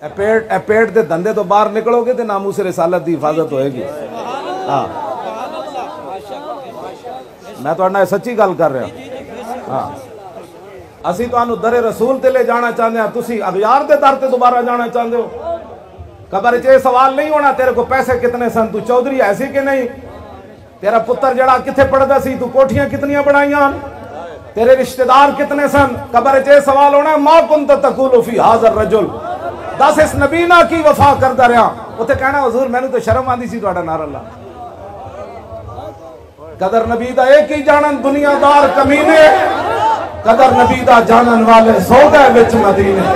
पेट के धंधे तो बाहर निकलोगे तो नामूस रिसालत की हिफाजत होएगी। हाँ, मैं तो सच्ची गल कर रहा। हाँ, असी तो दरे रसूल ते ले जाना चाहते हैं, तुसी अगयार दे दर ते दोबारा जाना चाहते हो। कबर च सवाल नहीं होना तेरे को पैसे कितने सन, तू चौधरी ऐसी कि नहीं, तेरा पुत्र जड़ा किथे पढ़दा सी, तू कोठियां कितनियां बनाईयां, तेरे रिश्तेदार कितने सन। कबर च सवाल होना मा कुंत तकूलु फी हाज़र रजुल, दस इस नबी ना की वफा करदा रहा। उथे कहना हुजूर मैनू तो शर्म आंदी सी तुहाडा नारा ला। कदर नबी दा एक ही जानन दुनियादार कमीने, कदर नबी दा जानन वाले सो गए विच मदीने।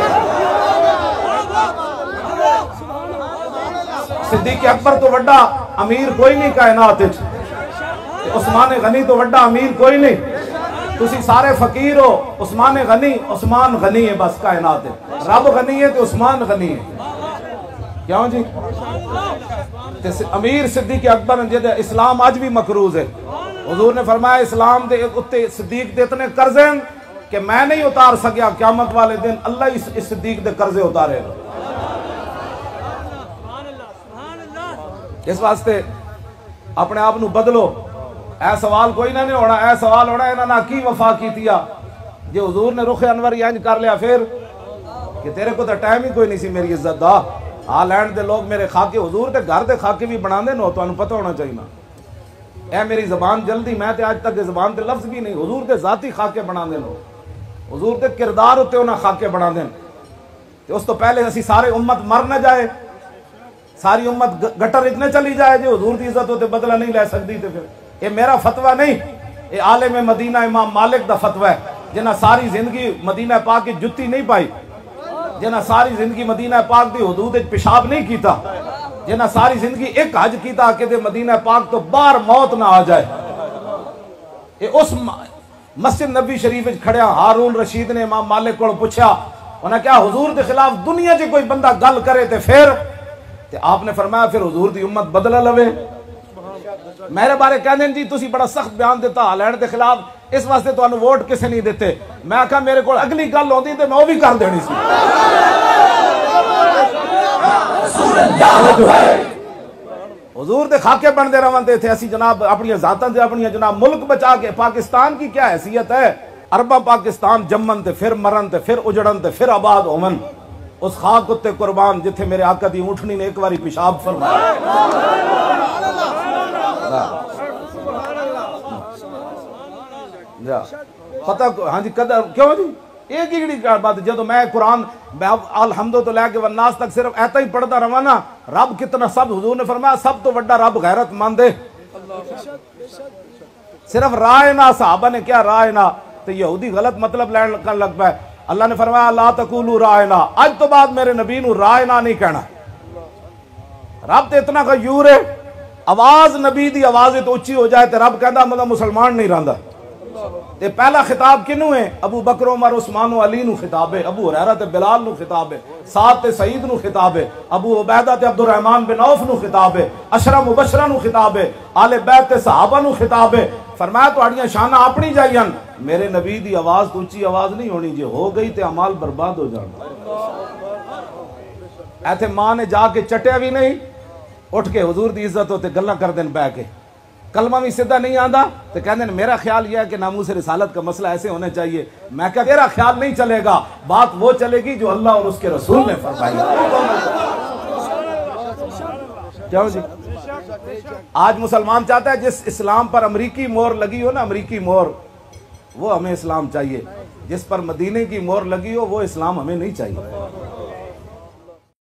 सिद्दीक अकबर तो वड्डा अमीर कोई नहीं कायनात विच, उस्मान गनी तो वड्डा अमीर कोई नहीं। तुसी सारे फकीर हो, उस्मान गनी है बस कायनात है। रब गनी है तो उस्मान गनी है। क्यों जी? अमीर सिद्दीक अकबर जिहदा इस्लाम अज भी मकरूज है। हुजूर ने फरमाया इस्लाम दे उत्ते सिद्दीक दे इतने कर्जे कि मैं नहीं उतार सकिया, क़यामत वाले दिन अल्लाह इस सिद्दीक दे कर्जे उतारेगा। इस वास्ते अपने आप को बदलो। ऐ सवाल कोई ना नहीं होना, ऐ सवाल होना इन्होंने की वफा की जो हुजूर ने रुख अनवर इंज कर लिया फिर कि तेरे को तो टाइम ही कोई नहीं सी मेरी इज्जत दा। आ लैंड दे लोग मेरे खाके हुजूर के घर के खाके भी बना दे नो, तुहानू पता होना चाहिए ना। ऐ मेरी जबान जल्दी, मैं तो अज तक जबान ते लफ्ज भी नहीं, हुजूर के जाती खाके बना दे नो, हुजूर के किरदार उत्ते उन्हें खाके बना देन। तो उस तो पहले असी सारे उम्मत मर न जाए, सारी उम्मत गटर इतने चली जाए जो हुजूर की इज्जत होते बदला नहीं ले सकती। तो फिर ये मेरा फतवा नहीं, ये आलिम मदीना इमाम मालिक दा फतवा है, जिन्हें सारी जिंदगी मदीना पाक की जुत्ती नहीं पाई, जिन्हें सारी जिंदगी मदीना पाक की हुदूद पेशाब नहीं किया, जिन्हें सारी जिंदगी एक हज किया कि मदीना पाक तो बाहर मौत ना आ जाए। ये उस मस्जिद नबी शरीफ खड़िया हारून रशीद ने इमाम मालिक को पूछा, उन्हें क्या हुजूर के खिलाफ दुनिया च कोई बंदा गल करे तो फिर ते आपने फरमाया फिर हुजूर की उम्मत बदला लवे। मेरे बारे कहते जी तुसी बड़ा सख्त बयान दिता हालैंड के खिलाफ, इस वास्ते तुहानू वोट किसे नहीं दिते। मैं आखा मेरे को अगली गल होती तो मैं वो भी कर देनी सी। हुजूर दे खाके बनते रहते थे असी जनाब अपनी जातां से अपनी जनाब मुल्क बचा के। पाकिस्तान की क्या हैसियत है, अरबा पाकिस्तान जम्मन ते फिर मरन ते फिर उजड़न ते फिर आबाद होवन। उस खाक उत्ते कुर्बान जिथे मेरे आका दी ऊँटनी ने एक बारी पेशाब फरमाया। पता हाँ जी कदर क्यों जी, एक ही बात जो मैं कुरान अलहमदो तो लैके वन्नास तक सिर्फ ऐसा ही पढ़ता रहा ना, रब कितना सब हुजूर ने फरमाया सब तो वड्डा रब गैरतमंद है। सिर्फ राय ना साहबा ने क्या राय ना, तो यहूदी गलत मतलब लैन कर लग पाए। अल्लाह ने फरमाया ला तकूलू रायना, आज तो बाद मेरे नबी नू रायना नहीं कहना। रब तो इतना गयूर है, आवाज नबी दी आवाज तो उच्ची हो जाए तो रब कहता मतलब मुसलमान नहीं रहा। ते पहला खिताब किनू है, अबू बकर उमर उस्मान अली नू खिताब है, अबू हुरैरा ते बिलाल नू खिताब है, साद ते सईद नू खिताब है, अबू उबैदा ते अब्दुर रहमान बिन औफ नू खिताब है, अशरा मुबशरा नू खिताब है, आले बैत ते सहाबा नू खिताब है। फरमाया तुहाड़ियां शाना अपनी जाइयन, मेरे नबी दी आवाज तो उच्ची आवाज नहीं होनी, जे हो गई तो अमाल बर्बाद हो जाना। ऐथे मां ने जाके चटिया भी नहीं, उठ के हुजूर दी इज्जत होते गल्लां कर देन बह के, कलमा भी सीधा नहीं आता तो कहते मेरा ख्याल यह है कि नामूस रिसालत का मसला ऐसे होना चाहिए। मैं क्या तेरा ख्याल नहीं चलेगा, बात वो चलेगी जो अल्लाह और उसके रसूल ने फरमाई। क्या जी आज मुसलमान चाहता है जिस इस्लाम पर अमरीकी मोहर लगी हो ना, अमरीकी मोहर, वो हमें इस्लाम चाहिए। जिस पर मदीने की मोहर लगी हो वो इस्लाम हमें नहीं चाहिए।